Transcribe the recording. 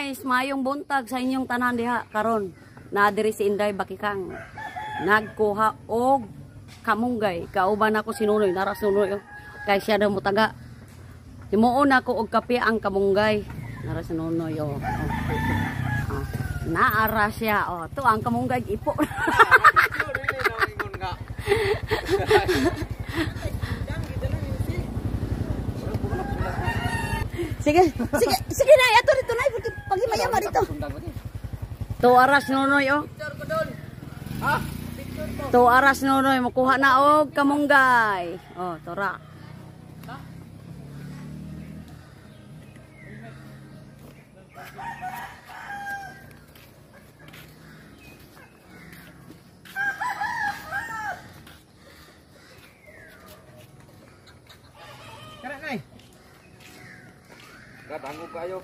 guys, mayong buntag sa inyong tanan diha karon. Na diri si Inday Bakikang. Nagkuha og kamunggay. Kauban ako si Nunoy, naras Nunoy. Kay siya daw mutaga. Himuon ako og kape ang kamunggay. Naras si Nunoy. Naara siya. To ang kamunggay ipo. Sige na, ato dito na, pagi mayama dito. To aras Nunoy To aras Nunoy, makuha na og kamunggay. Tora. Karanay. Kadango kayo.